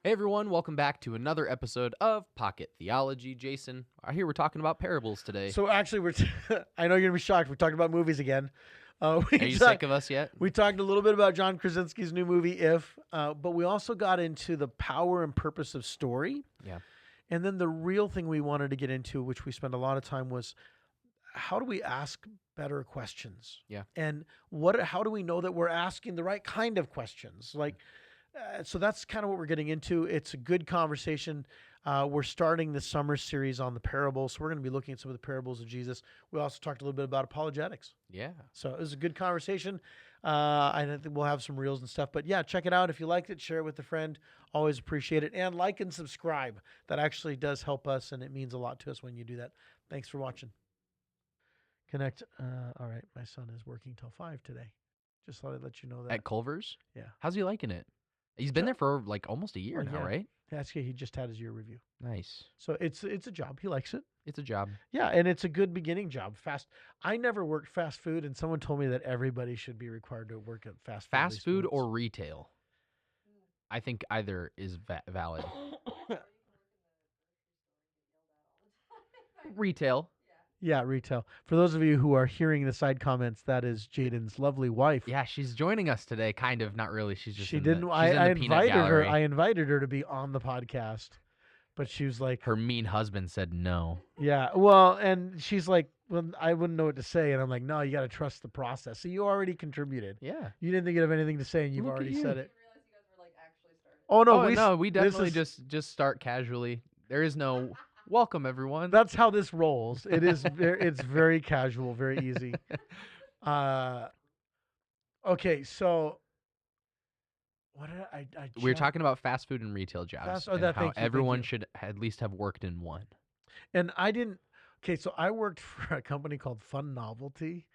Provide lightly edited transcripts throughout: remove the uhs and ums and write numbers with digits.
Hey everyone, welcome back to another episode of Pocket Theology. Jason, here we're talking about parables today. So actually, I know you're gonna be shocked. We're talking about movies again. Are you sick of us yet? We talked a little bit about John Krasinski's new movie, If, but we also got into the power and purpose of story. Yeah. And then the real thing we wanted to get into, which we spent a lot of time, was how do we ask better questions? Yeah. And how do we know that we're asking the right kind of questions? So that's kind of what we're getting into. It's a good conversation. We're starting the summer series on the parables. So we're going to be looking at some of the parables of Jesus. We also talked a little bit about apologetics. Yeah. So it was a good conversation. I think we'll have some reels and stuff. But yeah, check it out. If you liked it, share it with a friend. Always appreciate it. And like and subscribe. That actually does help us, and it means a lot to us when you do that. Thanks for watching. Connect. All right. My son is working till 5 today. Just thought I'd let you know that. At Culver's? Yeah. How's he liking it? He's been there for like almost a year Oh, now, yeah. right? Actually, he just had his year review. Nice. So it's a job. He likes it. It's a job. Yeah, and it's a good beginning job. I never worked fast food, and someone told me that everybody should be required to work at fast food. Fast food or retail? I think either is valid. Retail. Yeah, retail. For those of you who are hearing the side comments, that is Jaden's lovely wife. Yeah, she's joining us today. Kind of, not really. She's just She in didn't. The, I she's in the peanut invited her. gallery. I invited her to be on the podcast, but she was like, Her mean husband said no. "Yeah, well," and she's like, "Well, I wouldn't know what to say," and I'm like, "No, you got to trust the process." So you already contributed. Yeah. You didn't think you'd have anything to say, and you've Look at already you. said it. Oh, Oh no, we definitely just start casually. There is no welcome, everyone. That's how this rolls. It is. It's very casual, very easy. Okay, so what did I We're talking about fast food and retail jobs, and how thank you. everyone should at least have worked in one. And I didn't. Okay, so I worked for a company called Fun Novelty,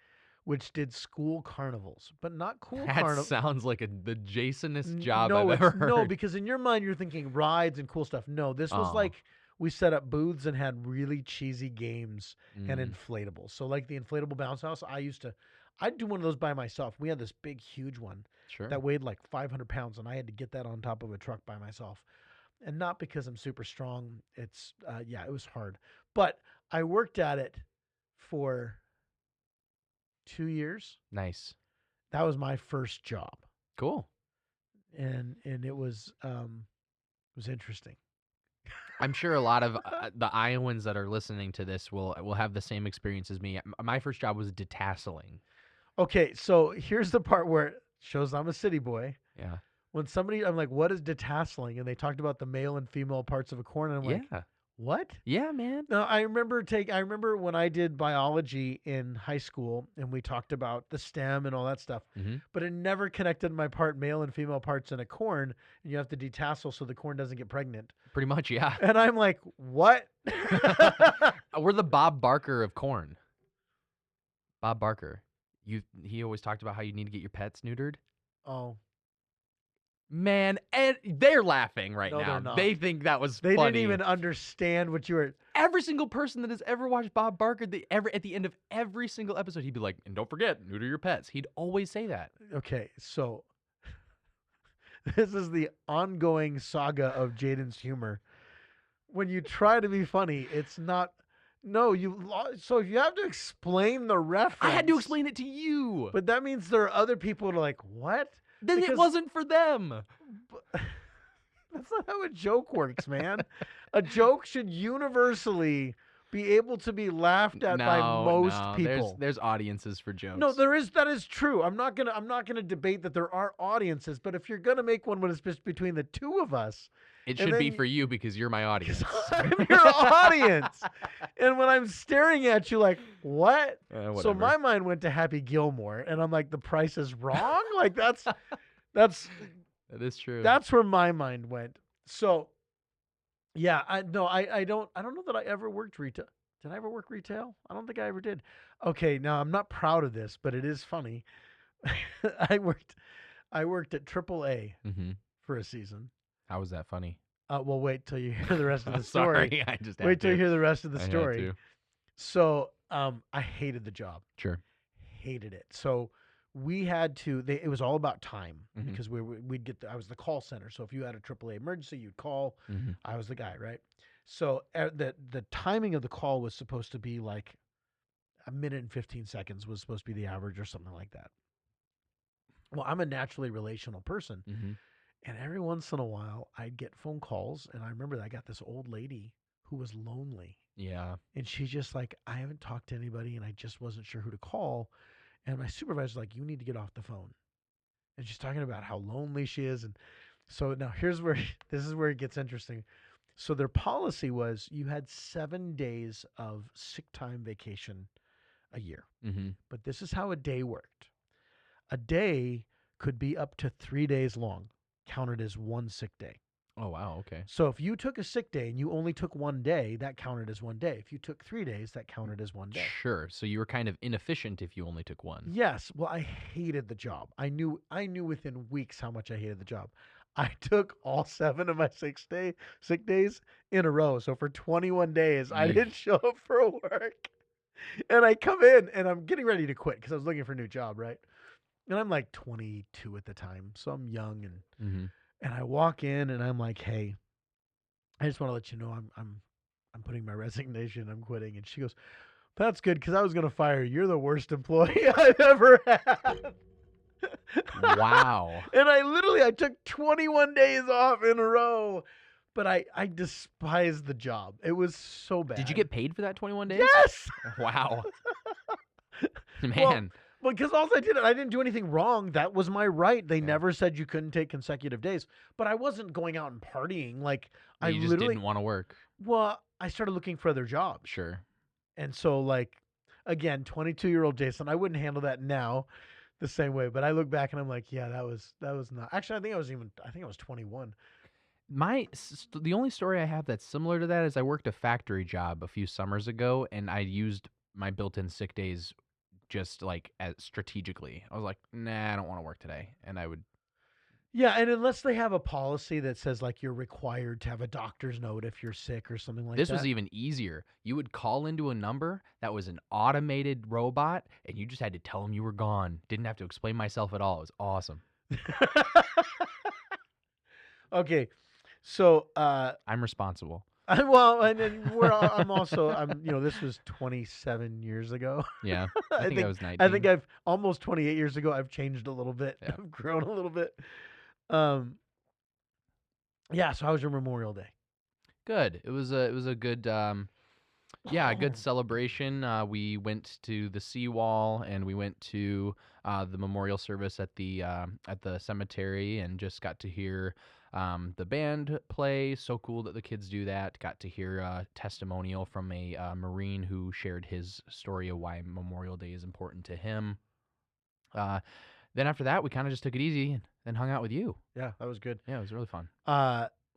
which did school carnivals, but not cool That carnivals. sounds like the Jasonest job no, I've ever heard. No, because in your mind you're thinking rides and cool stuff. No, this was Oh. like we set up booths and had really cheesy games and Mm, inflatables. So like the inflatable bounce house, I'd do one of those by myself. We had this big, huge one sure. that weighed like 500 pounds, and I had to get that on top of a truck by myself. And not because I'm super strong. It's it was hard, but I worked at it for 2 years. Nice. That was my first job, Cool. and it was interesting. I'm sure a lot of the Iowans that are listening to this will have the same experience as me. My first job was detasseling. Okay, so here's the part where it shows I'm a city boy. Yeah. When I'm like, what is detasseling? And they talked about the male and female parts of a corn, and I'm like, Yeah. what? Yeah, man. No, I remember when I did biology in high school, and we talked about the stem and all that stuff, Mhm. but it never connected my male and female parts in a corn, and you have to detassel so the corn doesn't get pregnant. Pretty much, yeah. And I'm like, what? We're the Bob Barker of corn. Bob Barker. He always talked about how you need to get your pets neutered. Oh, Man, and they're laughing right No, now. they're not. They think that was they funny. didn't even understand what you were. Every single person that has ever watched Bob Barker, at the end of every single episode, he'd be like, "And don't forget, neuter your pets." He'd always say that. Okay, so this is the ongoing saga of Jaden's humor. When you try to be funny, it's not. No, so if you have to explain the reference, I had to explain it to you. But that means there are other people who are like, what? Then it because- wasn't for them. That's not how a joke works, man. A joke should universally be able to be laughed at by most people. There's audiences for jokes. No, that is true. I'm not gonna debate that there are audiences, but if you're gonna make one when it's just between the two of us, It and should be then- for you because you're my audience. I'm your audience. And when I'm staring at you like, what? So Whatever. my mind went to Happy Gilmore, and I'm like, the price is wrong? Like that's That is true. that's where my mind went. So yeah, I don't know that I ever worked retail. Did I ever work retail? I don't think I ever did. Okay, now I'm not proud of this, but it is funny. I worked at AAA Mm-hmm. for a season. How was that funny? Well, wait till you hear the rest of the story. Sorry, I just had Wait till you to. hear the rest of the I had story. to. So I hated the job. Sure. Hated it. So we had to. It was all about time Mhm. because we'd get. I was the call center, so if you had a AAA emergency, you'd call. Mm-hmm. I was the guy, right? So the timing of the call was supposed to be like a minute and 15 seconds was supposed to be the average or something like that. Well, I'm a naturally relational person, Mm-hmm. and every once in a while I'd get phone calls, and I remember I got this old lady who was lonely, Yeah. and she's just like, I haven't talked to anybody, and I just wasn't sure who to call. And my supervisor's like, you need to get off the phone. And she's talking about how lonely she is. And so now here's where this is where it gets interesting. So their policy was you had 7 days of sick time vacation a year. Mm-hmm. But this is how a day worked. A day could be up to 3 days long, counted as one sick day. Oh wow. Okay. So if you took a sick day and you only took one day, that counted as one day. If you took 3 days, that counted as one day. Sure. So you were kind of inefficient if you only took one. Yes. Well, I hated the job. I knew within weeks how much I hated the job. I took all 7 of my sick days in a row. So for 21 days, I Yeesh. didn't show up for work. And I come in and I'm getting ready to quit because I was looking for a new job, right? And I'm like 22 at the time, so I'm young, Mm-hmm. and I walk in and I'm like, "Hey, I just want to let you know I'm putting my resignation. I'm quitting." And she goes, "That's good because I was gonna fire you. You're the worst employee I've ever had." Wow. And I took 21 days off in a row, but I despised the job. It was so bad. Did you get paid for that 21 days? Yes. Wow. Well, Man. because all I didn't do anything wrong. That was my right. They Yeah. never said you couldn't take consecutive days. But I wasn't going out and partying. Like I You just literally, didn't want to work. well, I started looking for other jobs. Sure. And so, like, again, 22-year-old Jason, I wouldn't handle that now the same way. But I look back and I'm like, yeah, that was not. Actually, I think I was 21. The only story I have that's similar to that is I worked a factory job a few summers ago, and I used my built-in sick days just like as strategically. I was like, nah, I don't want to work today, and I would. Yeah, and unless they have a policy that says like you're required to have a doctor's note if you're sick or something like This that. was even easier. You would call into a number that was an automated robot, and you just had to tell them you were gone. Didn't have to explain myself at all. It was awesome. Okay, so I'm responsible. well, and then this was 27 years ago. Yeah, I think I was 19. I think I've almost 28 years ago. I've changed a little bit. Yeah. I've grown a little bit. Yeah. So how was your Memorial Day? Good. It was a good a good celebration. We went to the seawall and we went to the memorial service at the cemetery and just got to hear the band play. So cool that the kids do that. Got to hear a testimonial from a Marine who shared his story of why Memorial Day is important to him. Then after that, we kind of just took it easy and then hung out with you. Yeah, that was good. Yeah, it was really fun.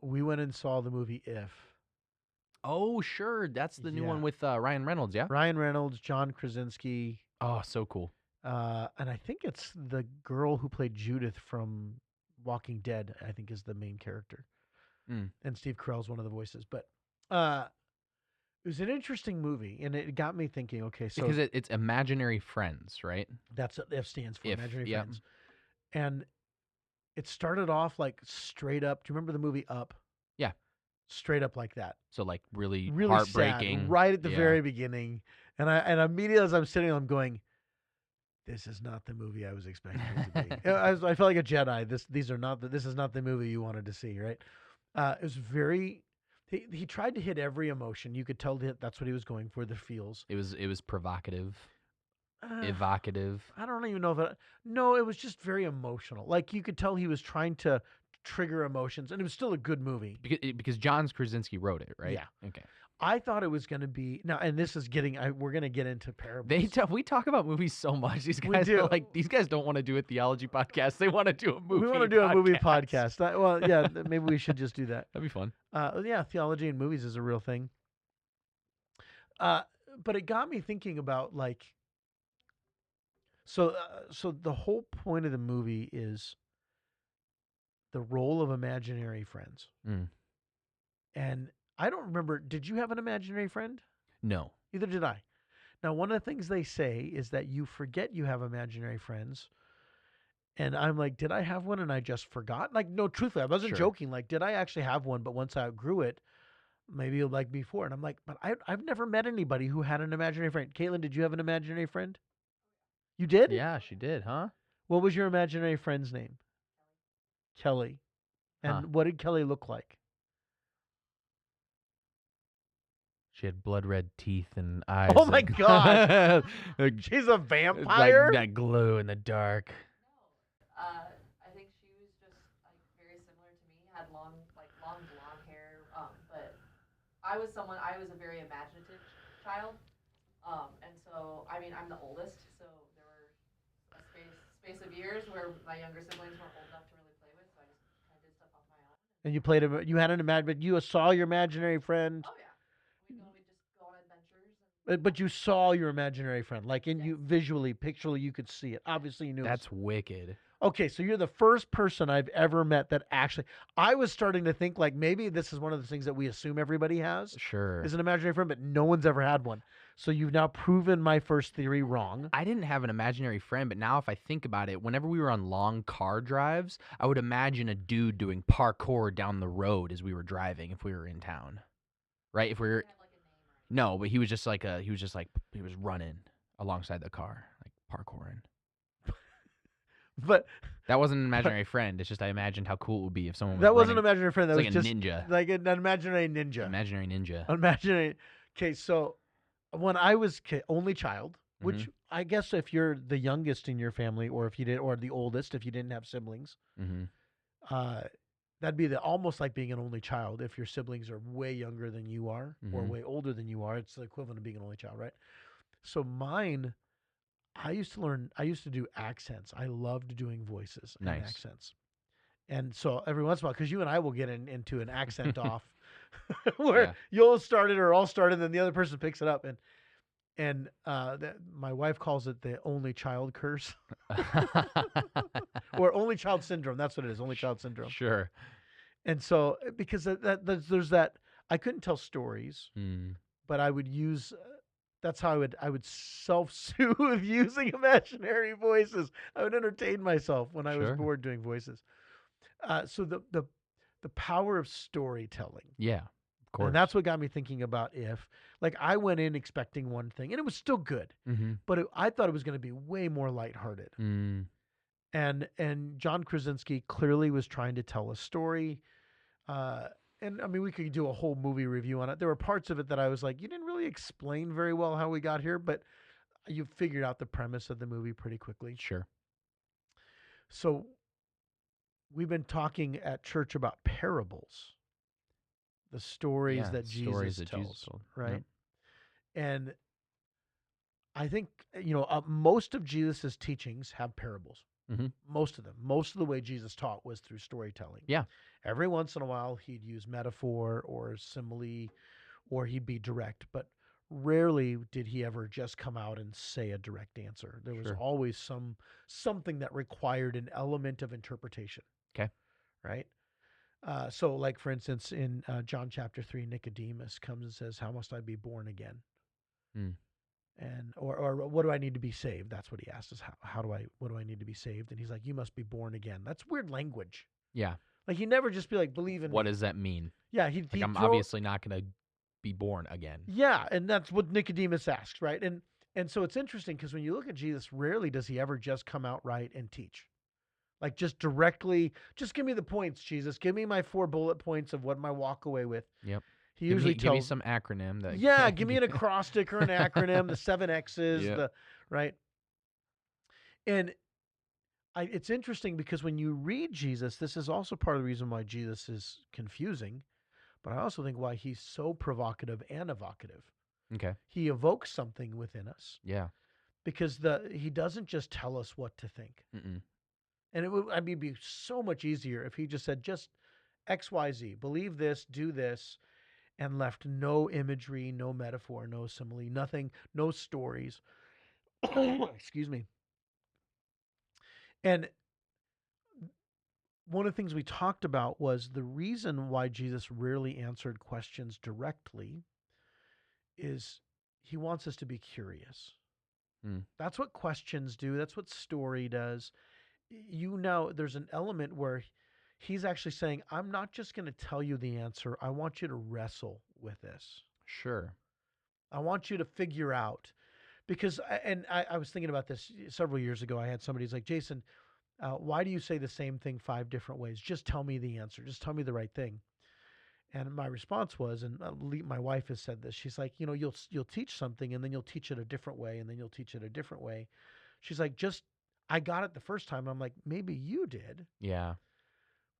We went and saw the movie If. Oh, sure. That's the new Yeah. one with Ryan Reynolds, yeah? Ryan Reynolds, John Krasinski, Oh, so cool. and I think it's the girl who played Judith from Walking Dead. I think is the main character, Mm. and Steve Carell's one of the voices. But it was an interesting movie, and it got me thinking. Okay, so Because it's imaginary friends, right? that's what F stands for, If, Imaginary yep. Friends. And it started off like straight up. Do you remember the movie Up? Yeah. Straight up like that. So like really, Really heartbreaking. sad, right at the Yeah. very beginning. And immediately as I'm sitting, I'm going, "This is not the movie I was expecting it to be." I felt like a Jedi. This is not the movie you wanted to see, right? It was very. He tried to hit every emotion. You could tell that that's what he was going for. The feels. It was provocative, Uh, evocative. I don't even know if no, it was just very emotional. Like you could tell he was trying to trigger emotions, and it was still a good movie. Because John Krasinski wrote it, right? Yeah. Okay. I thought it was going to be now, and this is getting. We're going to get into parables. We talk about movies so much. These We guys do. are like, these guys don't want to do a theology podcast. They want to do a movie. We want to do a movie podcast. Well, yeah, maybe we should just do that. That'd be fun. Yeah, theology in movies is a real thing. But it got me thinking about like. So the whole point of the movie is the role of imaginary friends. Mm. And I don't remember. Did you have an imaginary friend? No. Neither did I. Now, one of the things they say is that you forget you have imaginary friends And I'm like, did I have one and I just forgot? Like, no, truthfully, I wasn't Sure. joking. Like, did I actually have one? But once I outgrew it, maybe like before. And I'm like, but I've never met anybody who had an imaginary friend. Caitlin, did you have an imaginary friend? You did? Yeah, she did, huh? What was your imaginary friend's name? Kelly. Huh. And what did Kelly look like? She had blood red teeth and eyes. Oh my gosh. like, She's a like vampire? that glow in the dark. I think she was just like very similar to me. Had long blonde hair. But I was a very imaginative child. And so I mean I'm the oldest, so there were a space of years where my younger siblings weren't old enough to really play with, so I just kind of did stuff on my own. And you had an but you saw your imaginary friend. Oh yeah, we'd just go on adventures. But you saw your imaginary friend, like in you Yes. visually, picturally, you could see it. Obviously, you knew. That's wicked. Okay, so you're the first person I've ever met that actually. I was starting to think like maybe this is one of the things that we assume everybody has Sure. is an imaginary friend, but no one's ever had one. So you've now proven my first theory wrong. I didn't have an imaginary friend, but now if I think about it, whenever we were on long car drives, I would imagine a dude doing parkour down the road as we were driving if we were in town. Right? If we were Had like a name or No, but he was just like he was running alongside the car, like parkouring. But That wasn't an imaginary friend. It's just I imagined how cool it would be if someone was that wasn't an running. imaginary friend. That It's was like a just ninja. like an imaginary ninja. Imaginary ninja. Imaginary. Okay, so when I was only child, which Mhm. I guess if you're the youngest in your family, or if you did, or the oldest, if you didn't have siblings, Mm-hmm. uh, that'd be almost like being an only child. If your siblings are way younger than you are or Mhm. way older than you are, it's the equivalent of being an only child, right? So mine, I used to do accents. I loved doing voices and Nice. accents. And so every once in a while, because you and I will get into an accent off where Yeah. you'll start it or I'll start it, and then the other person picks it up. And my wife calls it the only child curse or only child syndrome. That's what it is, only child syndrome. Sure. And so because there's that, I couldn't tell stories, Mm. but I would use. That's how I would self-soothe using imaginary voices. I would entertain myself when I was Sure. bored doing voices. So the power of storytelling. Yeah. Of course. And that's what got me thinking about like I went in expecting one thing and it was still good, Mm-hmm. but I thought it was going to be way more lighthearted. Mm. And John Krasinski clearly was trying to tell a story. And I mean, we could do a whole movie review on it. There were parts of it that I was like, you didn't really explain very well how we got here, but you figured out the premise of the movie pretty quickly. Sure. So we've been talking at church about parables, the stories Yeah. that Stories Jesus that tells, Jesus told. right? Yep. And I think most of Jesus's teachings have parables. Mm-hmm. Most of them. Most of the way Jesus taught was through storytelling. Yeah. Every once in a while, he'd use metaphor or simile, or he'd be direct, but rarely did he ever just come out and say a direct answer. There was Sure. always something that required an element of interpretation. Okay. Right. So, like for instance, in John chapter 3, Nicodemus comes and says, "How must I be born again?" Mm. And or what do I need to be saved? That's what he asked us. What do I need to be saved? And he's like, you must be born again. That's weird language. Yeah. Like he never just be like, believe in What me. does that mean? Yeah, Like I'm obviously not going to be born again. Yeah, and that's what Nicodemus asks, right? And so it's interesting because when you look at Jesus, rarely does he ever just come out right and teach. Like just directly, just give me the points, Jesus. Give me my 4 bullet points of what my walk away with. Yep. He usually give me tells some acronym that. yeah, give me an acrostic or an acronym, the 7 X's, Yeah. the right. And it's interesting because when you read Jesus, this is also part of the reason why Jesus is confusing, but I also think why he's so provocative and evocative. Okay. He evokes something within us Yeah. because he doesn't just tell us what to think. Mm-mm. And it'd be so much easier if he just said just X, Y, Z, believe this, do this, and left no imagery, no metaphor, no simile, nothing, no stories. Excuse me. And one of the things we talked about was the reason why Jesus rarely answered questions directly is he wants us to be curious. Mm. That's what questions do. That's what story does. there's an element where he's actually saying, I'm not just going to tell you the answer. I want you to wrestle with this. Sure. I want you to figure out because I was thinking about this several years ago. I had somebody's like, Jason, why do you say the same thing 5 different ways? Just tell me the answer. Just tell me the right thing. And my response was, and my wife has said this. She's like, you'll teach something, and then you'll teach it a different way, and then you'll teach it a different way. She's like, I got it the first time. I'm like, maybe you did, Yeah.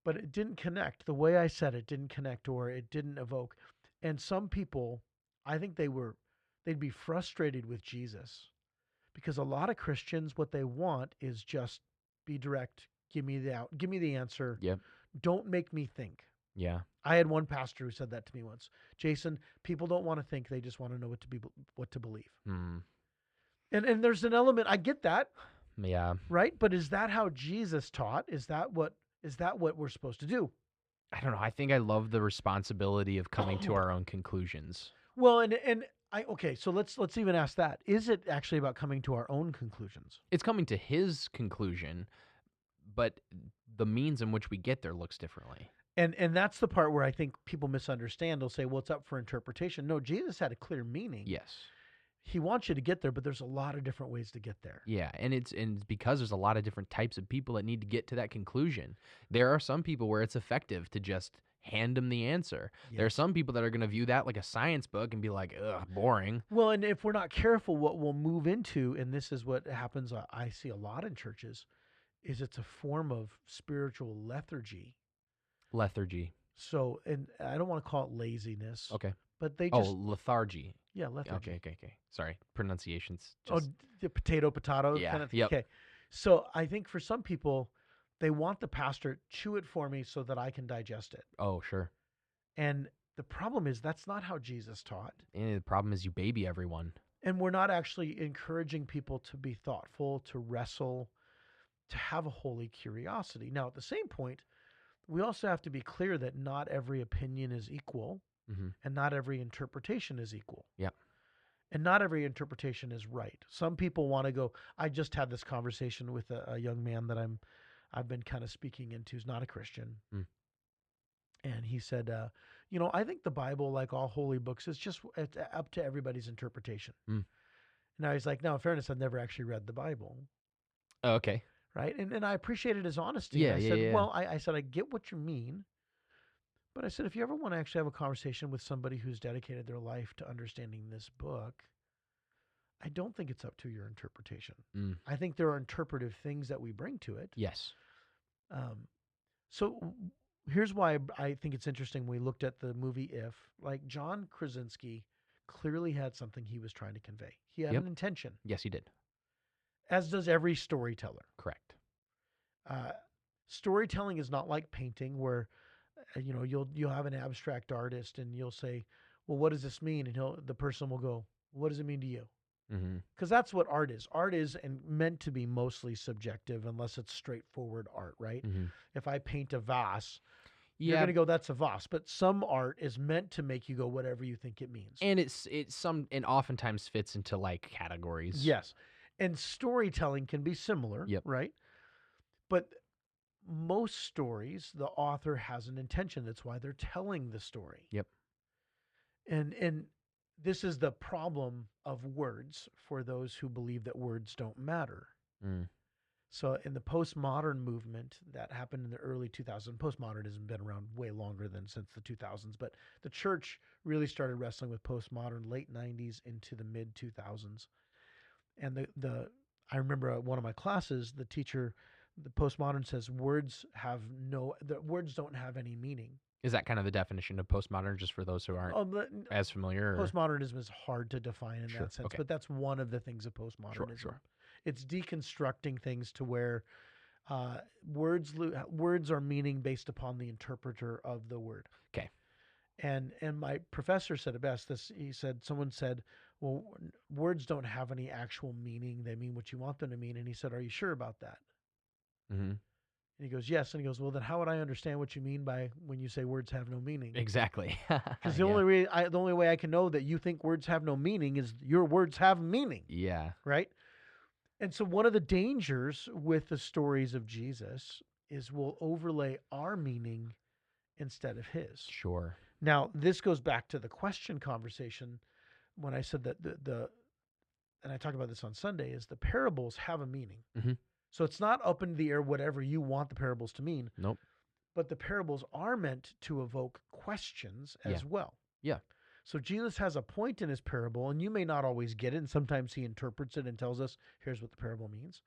but it didn't connect. The way I said it didn't connect, or it didn't evoke. And some people, I think they'd be frustrated with Jesus because a lot of Christians, what they want is just be direct. Give me the answer. Yep. Don't make me think. Yeah. I had one pastor who said that to me once. Jason, people don't want to think; they just want to know what to believe. Hmm. And there's an element. I get that, Yeah. right? But is that how Jesus taught? Is that what we're supposed to do? I don't know. I think I love the responsibility of coming to our own conclusions. Well, okay. So let's even ask that: is it actually about coming to our own conclusions? It's coming to his conclusion, but the means in which we get there looks differently. And that's the part where I think people misunderstand. They'll say, well, it's up for interpretation. No, Jesus had a clear meaning. Yes. He wants you to get there, but there's a lot of different ways to get there. Yeah, and it's because there's a lot of different types of people that need to get to that conclusion. There are some people where it's effective to just hand them the answer. There are Yes. some people that are going to view that like a science book and be like, ugh, boring. Well, and if we're not careful, what we'll move into, and this is what happens, I see a lot in churches, is it's a form of spiritual lethargy. Lethargy. So, and I don't want to call it laziness, Okay. but they Oh, just, lethargy. yeah, lethargy. Okay. Sorry. Pronunciations. Oh, Just, the potato Yeah, kind of thing. yep. Okay. So I think for some people, they want the pastor chew it for me so that I can digest it. oh, sure. And the problem is that's not how Jesus taught. And the problem is you baby everyone. And we're not actually encouraging people to be thoughtful, to wrestle, to have a holy curiosity. Now, at the same point, we also have to be clear that not every opinion is equal Mm-hmm. and not every interpretation is equal. Yep. And not every interpretation is right. Some people want to go. I just had this conversation with a young man that I've been kind of speaking into, who's not a Christian. Mm. And he said, I think the Bible, like all holy books, it's up to everybody's interpretation. Mm. Now he's like, now in fairness, I've never actually read the Bible. Oh, okay. Right. And I appreciated his honesty. Yeah, And I yeah, said, yeah. well, I said, I get what you mean. But I said, if you ever want to actually have a conversation with somebody who's dedicated their life to understanding this book, I don't think it's up to your interpretation. Mm. I think there are interpretive things that we bring to it. Yes. So here's why I think it's interesting. We looked at the movie If, like John Krasinski clearly had something he was trying to convey. He had Yep. an intention, Yes, he did. as does every storyteller. Correct. Storytelling is not like painting, where you'll have an abstract artist and you'll say, "Well, what does this mean?" And the person will go, "What does it mean to you?" Mm-hmm. Because that's what art is. Art is and meant to be mostly subjective, unless it's straightforward art, right? Mm-hmm. If I paint a vase, you're Yeah, going to go, "That's a vase." But some art is meant to make you go, whatever you think it means. and it oftentimes fits into like categories. Yes. And storytelling can be similar, Yep. right? But most stories, the author has an intention. That's why they're telling the story. Yep. And this is the problem of words for those who believe that words don't matter. Mm. So in the postmodern movement that happened in the early 2000s, postmodernism has been around way longer than since the 2000s, but the church really started wrestling with postmodern late 90s into the mid 2000s. And I remember one of my classes, the teacher, the postmodern says words don't have any meaning. Is that kind of the definition of postmodern, just for those who aren't as familiar? Or? Postmodernism is hard to define in Sure, that sense, okay. but that's one of the things of postmodernism. Sure. It's deconstructing things to where words are meaning based upon the interpreter of the word. Okay. And my professor said it best. Someone said, well, words don't have any actual meaning. They mean what you want them to mean. And he said, are you sure about that? Mm-hmm. And he goes, yes. And he goes, well, then how would I understand what you mean by when you say words have no meaning? Exactly. Because the only way I can know that you think words have no meaning is your words have meaning, Yeah. right? And so one of the dangers with the stories of Jesus is we'll overlay our meaning instead of his. Sure. Now, this goes back to the question conversation when I said that and I talked about this on Sunday, is the parables have a meaning. Mhm. So it's not up in the air whatever you want the parables to mean, Nope. but the parables are meant to evoke questions as Yeah. well. Yeah. So Jesus has a point in his parable, and you may not always get it, and sometimes he interprets it and tells us, here's what the parable means.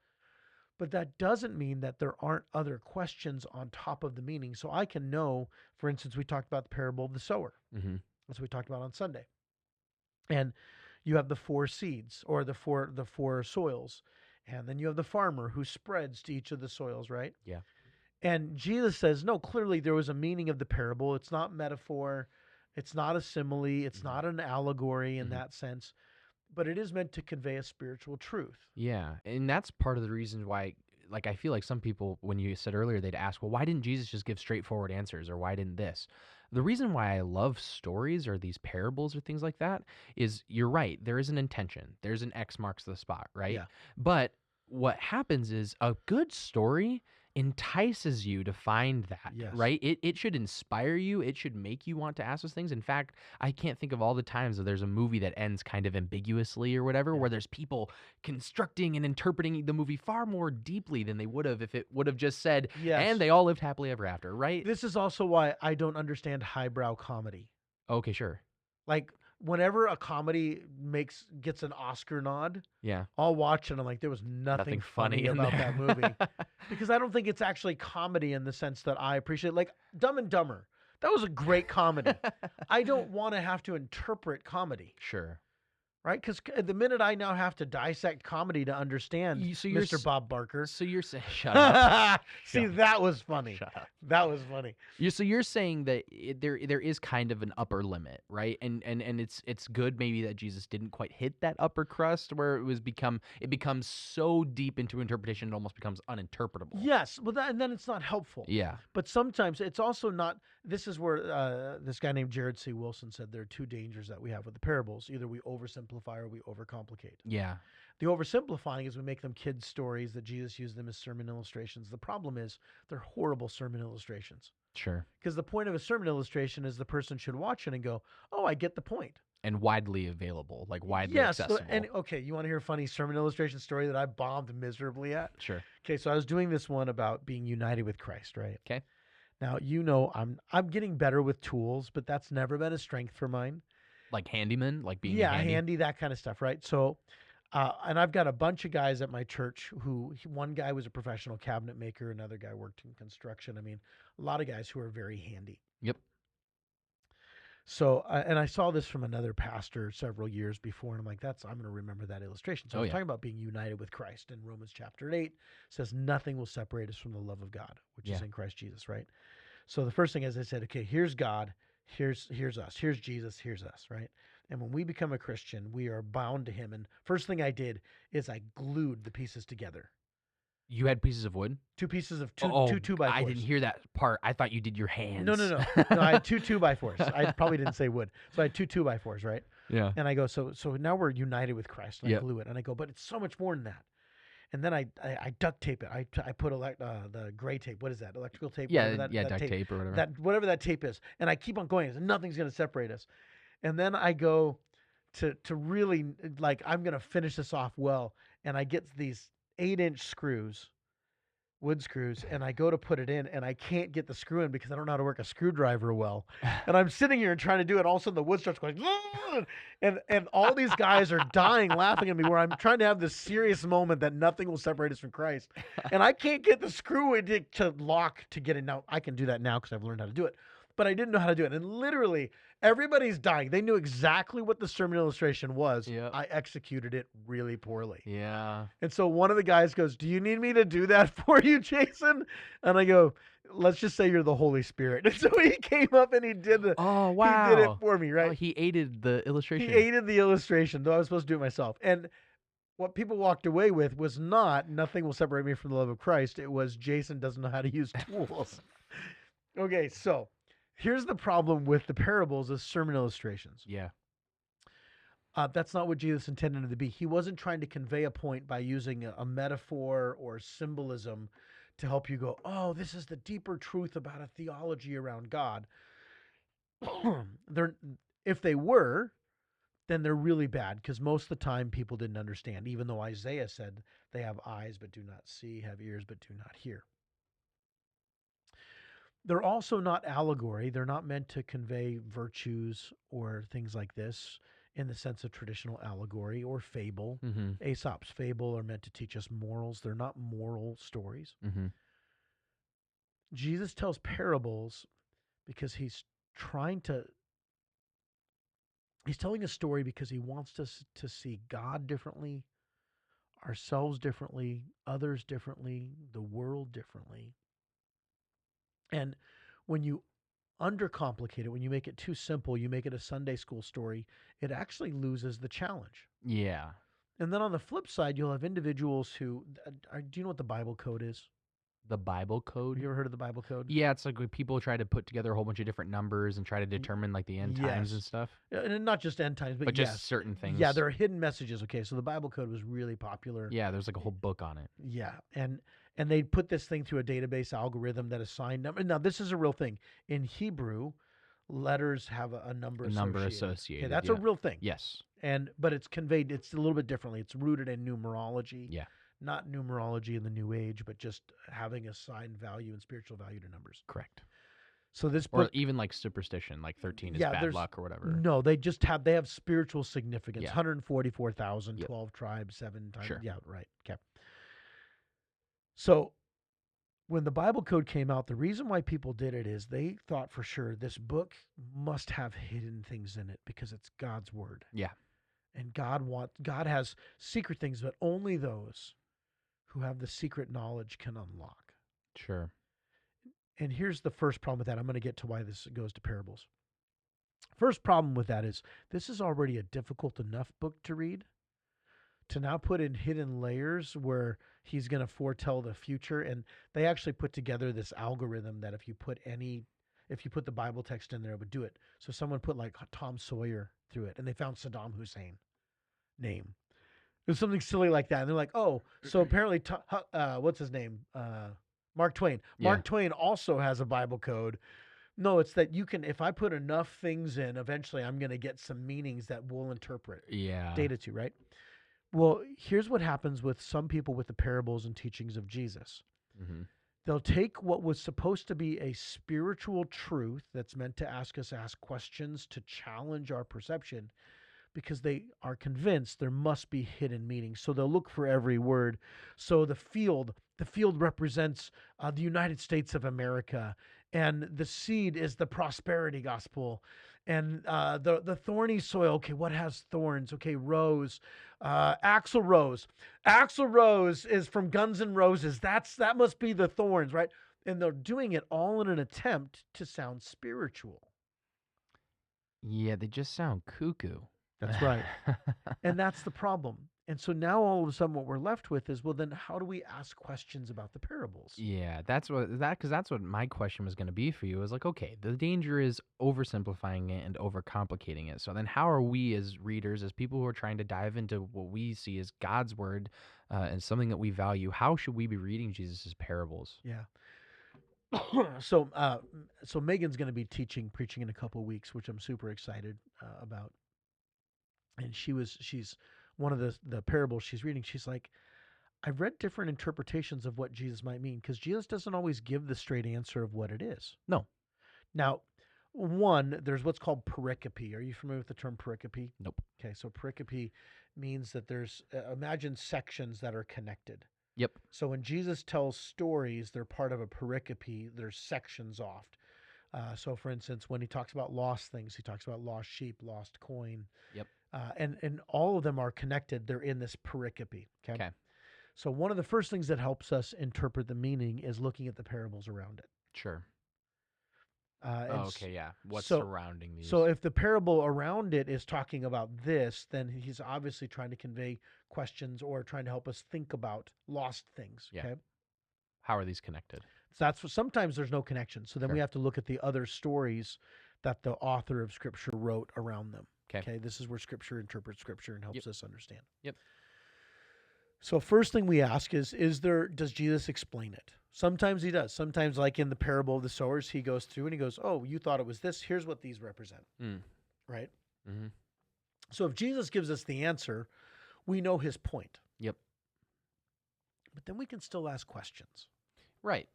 But that doesn't mean that there aren't other questions on top of the meaning. So I can know, for instance, we talked about the parable of the sower. Mhm. That's what we talked about on Sunday. And you have the four seeds or the four soils. And then you have the farmer who spreads to each of the soils, right? Yeah. And Jesus says, no, clearly there was a meaning of the parable. It's not metaphor. It's not a simile. It's Mhm. not an allegory in Mhm. that sense, but it is meant to convey a spiritual truth. Yeah, and that's part of the reason why, like, I feel like some people, when you said earlier, they'd ask, well, why didn't Jesus just give straightforward answers, or why didn't this? The reason why I love stories or these parables or things like that is, you're right, there is an intention. There's an X marks the spot, right? Yeah. But what happens is a good story entices you to find that, Yes. right? It should inspire you. It should make you want to ask those things. In fact, I can't think of all the times that there's a movie that ends kind of ambiguously or whatever, Yeah. where there's people constructing and interpreting the movie far more deeply than they would have if it would have just said, Yes. and they all lived happily ever after, right? This is also why I don't understand highbrow comedy. Okay, sure. Like whenever a comedy gets an Oscar nod, Yeah. I'll watch it and I'm like, there was nothing funny in about there. that movie. Because I don't think it's actually comedy in the sense that I appreciate. Like Dumb and Dumber. That was a great comedy. I don't want to have to interpret comedy, Sure. right? Because the minute I now have to dissect comedy to understand So you're Mr. Bob Barker. So you're saying, shut up. See, Shut that was funny. Shut up. That was funny. So you're saying that there is kind of an upper limit, right? And it's good maybe that Jesus didn't quite hit that upper crust where it becomes so deep into interpretation it almost becomes uninterpretable. Yes, but and then it's not helpful. Yeah. But sometimes it's also not. This is where this guy named Jared C. Wilson said there are two dangers that we have with the parables. Either we oversimplify or we overcomplicate. Yeah. The oversimplifying is we make them kids' stories that Jesus used them as sermon illustrations. The problem is they're horrible sermon illustrations. Sure. Because the point of a sermon illustration is the person should watch it and go, oh, I get the point. And widely availavailable, like widely Yes. accessible. And okay, you want to hear a funny sermon illustration story that I bombed miserably at? Sure. Okay, so I was doing this one about being united with Christ, right? Okay. Now, I'm getting better with tools, but that's never been a strength for mine. Like handyman, like being Yeah, handy. that kind of stuff, right? So, and I've got a bunch of guys at my church one guy was a professional cabinet maker, another guy worked in construction. I mean, a lot of guys who are very handy. Yep. So, and I saw this from another pastor several years before, and I'm like, I'm going to remember that illustration. So I was talking about being united with Christ, and Romans chapter 8 says nothing will separate us from the love of God, which is in Christ Jesus, right? So the first thing is I said, okay, here's God, here's us, here's Jesus, here's us, right? And when we become a Christian, we are bound to him. And first thing I did is I glued the pieces together. You had pieces of wood? Two pieces of two by fours. I didn't hear that part. I thought you did your hands. No. No, I had two by fours. I probably didn't say wood. So I had two by fours, right? Yeah. And I go, so now we're united with Christ. And I glue it. And I go, but it's so much more than that. And then I duct tape it. I put the gray tape. What is that? Electrical tape? Yeah, that duct tape or whatever. Whatever that tape is. And I keep on going. Nothing's going to separate us. And then I go to really, like, I'm going to finish this off well. And I get these 8-inch screws, wood screws, and I go to put it in, and I can't get the screw in because I don't know how to work a screwdriver well. And I'm sitting here and trying to do it, and all of a sudden the wood starts going, and all these guys are dying laughing at me where I'm trying to have this serious moment that nothing will separate us from Christ. And I can't get the screw to lock to get it. Now, I can do that now because I've learned how to do it. But I didn't know how to do it. And literally, everybody's dying. They knew exactly what the sermon illustration was. Yep. I executed it really poorly. Yeah. And so one of the guys goes, do you need me to do that for you, Jason? And I go, let's just say you're the Holy Spirit. And so he came up and he did it. Oh, wow. He did it for me, right? Oh, he aided the illustration. He aided the illustration, though I was supposed to do it myself. And what people walked away with was not, nothing will separate me from the love of Christ. It was, Jason doesn't know how to use tools. Okay, so here's the problem with the parables as sermon illustrations. Yeah. That's not what Jesus intended it to be. He wasn't trying to convey a point by using a metaphor or symbolism to help you go, oh, this is the deeper truth about a theology around God. they're, if they were, then they're really bad because most of the time people didn't understand, even though Isaiah said they have eyes but do not see, have ears but do not hear. They're also not allegory. They're not meant to convey virtues or things like this in the sense of traditional allegory or fable. Mm-hmm. Aesop's fable are meant to teach us morals. They're not moral stories. Mm-hmm. Jesus tells parables because he's trying to he's telling a story because he wants us to see God differently, ourselves differently, others differently, the world differently. And when you undercomplicate it, when you make it too simple, you make it a Sunday school story, it actually loses the challenge. Yeah. And then on the flip side, you'll have individuals who do you know what the Bible code is? The Bible Have code. you ever heard of the Bible code? Yeah, it's like when people try to put together a whole bunch of different numbers and try to determine like the end times and Yes. stuff, And not just end times, but but just yes. certain things. Yeah, there are hidden messages. Okay, so the Bible code was really popular. Yeah, there's like a whole book on it. Yeah, and they put this thing through a database algorithm that assigned number. Now this is a real thing. In Hebrew, letters have a number A associated. number Okay, associated. that's yeah. a real thing. Yes. But it's conveyed. It's a little bit differently. It's rooted in numerology. Yeah. Not numerology in the New Age, but just having assigned value and spiritual value to numbers. Correct. So this Or book, even like superstition, like 13 is yeah, bad there's luck or whatever. no, they have spiritual significance. Yeah. 144,000, Yep. 12 tribes, 7 times. Sure. Yeah, right. Okay. So when the Bible code came out, the reason why people did it is they thought for sure this book must have hidden things in it because it's God's word. Yeah. And God has secret things, but only those who have the secret knowledge can unlock. Sure. And here's the first problem with that. I'm going to get to why this goes to parables. First problem with that is this is already a difficult enough book to read. To now put in hidden layers where he's going to foretell the future, and they actually put together this algorithm that if you put the Bible text in there, it would do it. So someone put like Tom Sawyer through it, and they found Saddam Hussein name. It was something silly like that. And they're like, oh, so apparently, what's his name? Mark Twain. Yeah. Mark Twain also has a Bible code. No, it's that you can, if I put enough things in, eventually I'm going to get some meanings that we'll interpret Yeah. data to, right? Well, here's what happens with some people with the parables and teachings of Jesus. Mm-hmm. They'll take what was supposed to be a spiritual truth that's meant to ask questions to challenge our perception, because they are convinced there must be hidden meanings. So they'll look for every word. So the field represents the United States of America, and the seed is the prosperity gospel, and the thorny soil. Okay, what has thorns? Okay, rose, Axl Rose. Axl Rose is from Guns N' Roses. That must be the thorns, right? And they're doing it all in an attempt to sound spiritual. Yeah, they just sound cuckoo. That's right. And that's the problem. And so now all of a sudden what we're left with is, well, then how do we ask questions about the parables? Yeah, that's what my question was going to be for you. Is like, okay, the danger is oversimplifying it and overcomplicating it. So then, how are we as readers, as people who are trying to dive into what we see as God's word and something that we value, how should we be reading Jesus' parables? Yeah. So Megan's going to be preaching in a couple of weeks, which I'm super excited about. And she's one of the parables she's reading. She's like, I've read different interpretations of what Jesus might mean, because Jesus doesn't always give the straight answer of what it is. No. Now, one, there's what's called pericope. Are you familiar with the term pericope? Nope. Okay, so pericope means that there's, imagine sections that are connected. Yep. So when Jesus tells stories, they're part of a pericope. There's sections off. So, for instance, when he talks about lost things, he talks about lost sheep, lost coin. Yep. And all of them are connected. They're in this pericope. Okay. So one of the first things that helps us interpret the meaning is looking at the parables around it. Sure. Okay, yeah. What's so- surrounding these? So if the parable around it is talking about this, then he's obviously trying to convey questions or trying to help us think about lost things. Yeah. Okay. How are these connected? So that's what, sometimes there's no connection. So then we Sure. have to look at the other stories that the author of Scripture wrote around them. Okay. This is where Scripture interprets Scripture and helps Yep. us understand. Yep. So first thing we ask is does Jesus explain it? Sometimes he does. Sometimes, like in the parable of the sowers, he goes through and he goes, oh, you thought it was this. Here's what these represent, Mm. right? Mm-hmm. So if Jesus gives us the answer, we know his point. Yep. But then we can still ask questions. Right.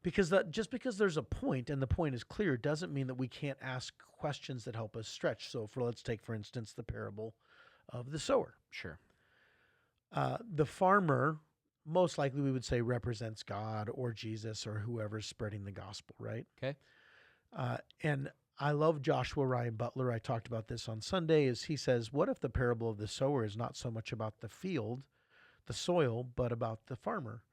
Because just because there's a point and the point is clear doesn't mean that we can't ask questions that help us stretch. So let's take, for instance, the parable of the sower. Sure. The farmer, most likely we would say, represents God or Jesus or whoever's spreading the gospel, right? Okay. And I love Joshua Ryan Butler. I talked about this on Sunday. Is he says, what if the parable of the sower is not so much about the field, the soil, but about the farmer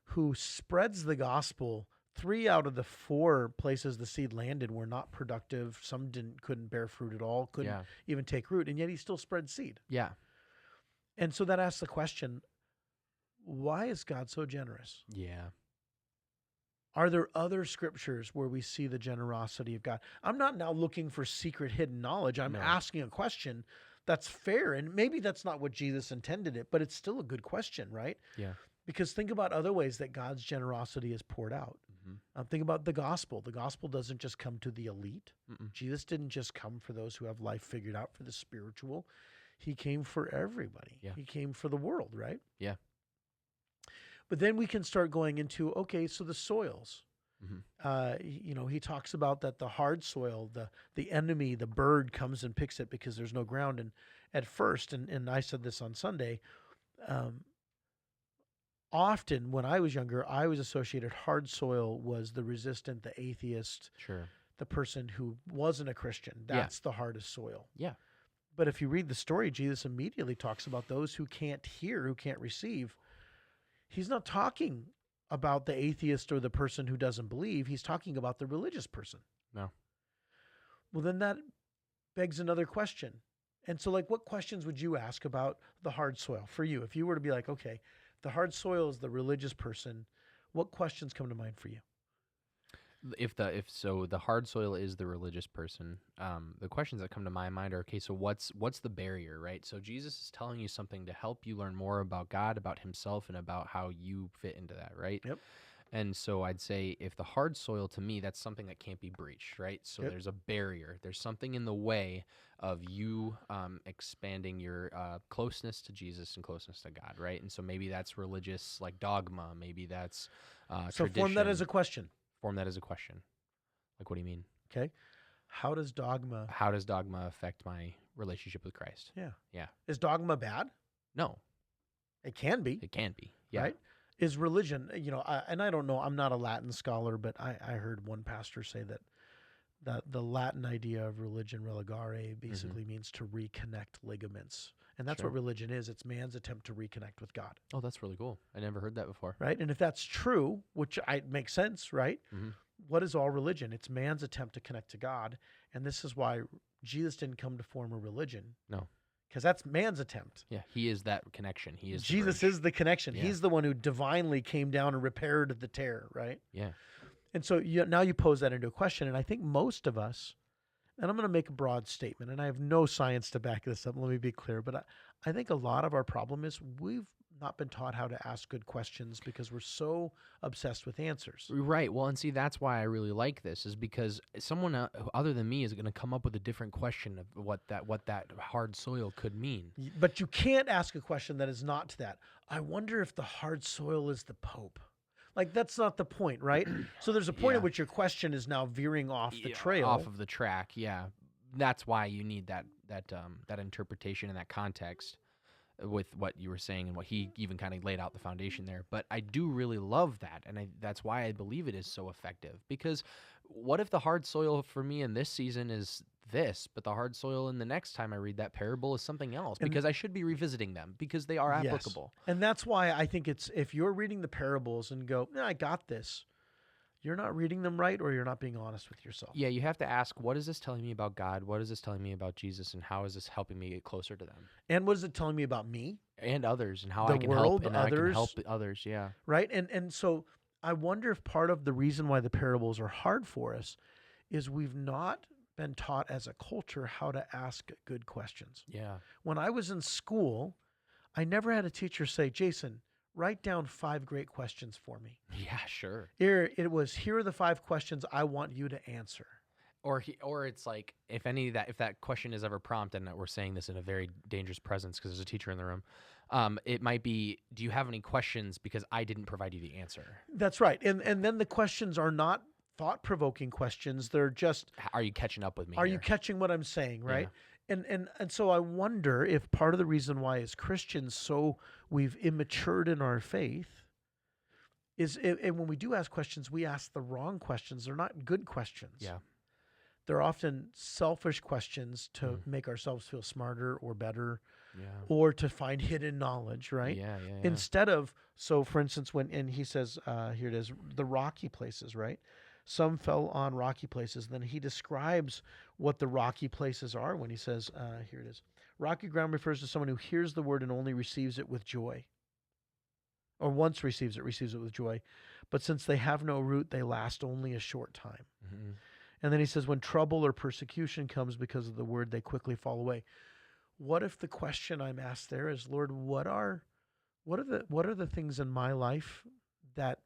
who spreads the gospel? 3 out of the 4 places the seed landed were not productive. Some couldn't bear fruit at all, couldn't even take root, and yet he still spread seed. Yeah. And so that asks the question, why is God so generous? Yeah. Are there other scriptures where we see the generosity of God? I'm not now looking for secret hidden knowledge. I'm asking a question that's fair. And maybe that's not what Jesus intended it, but it's still a good question, right? Yeah. Because think about other ways that God's generosity is poured out. Think about the gospel. The gospel doesn't just come to the elite. Jesus didn't just come for those who have life figured out, for the spiritual. He came for everybody. Yeah. He came for the world, right? Yeah. But then we can start going into, okay, so the soils. He talks about that the hard soil, the enemy, the bird comes and picks it because there's no ground. And at first, and I said this on Sunday, often when I was younger, I was associated hard soil was the resistant, the atheist, Sure. the person who wasn't a Christian. That's the hardest soil. Yeah. But if you read the story, Jesus immediately talks about those who can't hear, who can't receive. He's not talking about the atheist or the person who doesn't believe. He's talking about the religious person. No. Well, then that begs another question. And so, like, what questions would you ask about the hard soil for you? If you were to be like, okay, the hard soil is the religious person, what questions come to mind for you? If the hard soil is the religious person, the questions that come to my mind are, okay, so what's the barrier, right? So Jesus is telling you something to help you learn more about God, about himself, and about how you fit into that, right? Yep. And so I'd say if the hard soil, to me, that's something that can't be breached, right? So there's a barrier. There's something in the way of you expanding your closeness to Jesus and God, right? And so maybe that's religious, like dogma. Maybe that's So tradition. form that as a question. Form that as a question. Like, what do you mean? Okay. How does dogma affect my relationship with Christ? Yeah. Is dogma bad? No, It can be. it can be. Yeah. Right? Is religion, and I don't know, I'm not a Latin scholar, but I heard one pastor say that the Latin idea of religion, religare, basically means to reconnect ligaments. And that's what religion is. It's man's attempt to reconnect with God. Oh, that's really cool. I never heard that before. Right? And if that's true, which makes sense, right? What is all religion? It's man's attempt to connect to God. And this is why Jesus didn't come to form a religion. No. Because that's man's attempt. Yeah, he is that connection. He is Jesus the bridge. is the connection. Yeah. He's the one who divinely came down and repaired the tear, right? Yeah. And so now you pose that into a question. And I think most of us, and I'm going to make a broad statement, and I have no science to back this up. Let me be clear. But I think a lot of our problem is we've not been taught how to ask good questions because we're so obsessed with answers. Right. Well, and see, that's why I really like this, is because someone other than me is going to come up with a different question of what that hard soil could mean. But you can't ask a question that is not to that. I wonder if the hard soil is the Pope. Like, that's not the point, right? So there's a point at which your question is now veering off the trail. Off of the track, yeah. That's why you need that interpretation and that context with what you were saying and what he even kind of laid out the foundation there. But I do really love that, and that's why I believe it is so effective. Because what if the hard soil for me in this season is this, but the hard soil in the next time I read that parable is something else? Because I should be revisiting them because they are applicable. Yes. And that's why I think it's, if you're reading the parables and go, I got this, you're not reading them right, or you're not being honest with yourself. Yeah, you have to ask, what is this telling me about God? What is this telling me about Jesus? And how is this helping me get closer to them? And what is it telling me about me? And others, and how The I can world, help, and I can others. help others, yeah. Right? And so I wonder if part of the reason why the parables are hard for us is we've not been taught as a culture how to ask good questions. Yeah. When I was in school, I never had a teacher say, Jason, write down 5 great questions for me. Yeah, sure. Here are the 5 questions I want you to answer. Or it's like if that question is ever prompted, and we're saying this in a very dangerous presence because there's a teacher in the room, it might be, do you have any questions because I didn't provide you the answer? That's right. And then the questions are not thought-provoking questions. They're just, Are you catching up with me? are here? you catching what I'm saying, right? And so I wonder if part of the reason why as Christians we've immatured in our faith is and when we do ask questions, we ask the wrong questions. They're not good questions. Yeah. They're often selfish questions to make ourselves feel smarter or better, Yeah. or to find hidden knowledge, right? Yeah. Instead of, so for instance, and he says, here it is, the rocky places, right? Some fell on rocky places. Then he describes what the rocky places are when he says, here it is. Rocky ground refers to someone who hears the word and only receives it with joy. Or once receives it with joy. But since they have no root, they last only a short time. Mm-hmm. And then he says, when trouble or persecution comes because of the word, they quickly fall away. What if the question I'm asked there is, Lord, what are the things in my life that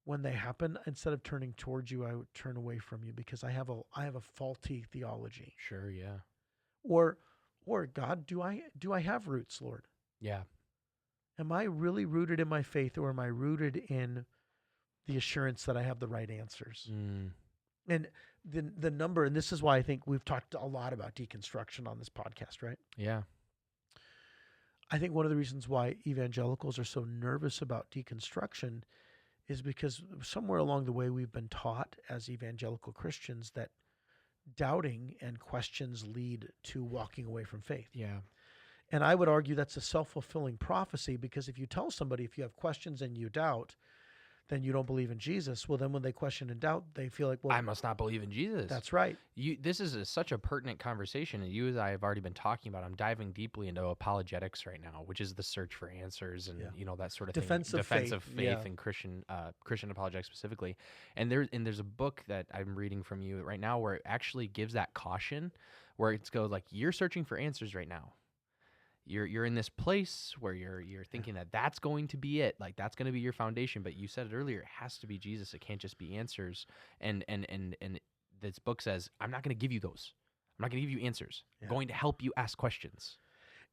when they happen, instead of turning towards you, I would turn away from you because I have a faulty theology. Sure. Yeah. Or God, do I have roots, Lord? Yeah. Am I really rooted in my faith, or am I rooted in the assurance that I have the right answers? Mm. And the number, and this is why I think we've talked a lot about deconstruction on this podcast, right? Yeah. I think one of the reasons why evangelicals are so nervous about deconstruction is because somewhere along the way we've been taught as evangelical Christians that doubting and questions lead to walking away from faith. Yeah. And I would argue that's a self-fulfilling prophecy, because if you tell somebody if you have questions and you doubt, then you don't believe in Jesus. Well, then when they question and doubt, they feel like, well, I must not believe in Jesus. that's right. This is such a pertinent conversation, and you and I have already been talking about. I'm diving deeply into apologetics right now, which is the search for answers and that sort of Defensive thing. Defensive faith, faith yeah. and Christian apologetics specifically. And there's a book that I'm reading from you right now where it actually gives that caution, where it goes like, you're searching for answers right now. You're in this place where you're thinking that that's going to be it, like that's going to be your foundation. But you said it earlier, it has to be Jesus. It can't just be answers. And this book says, I'm not going to give you those. I'm not going to give you answers. Yeah. I'm going to help you ask questions.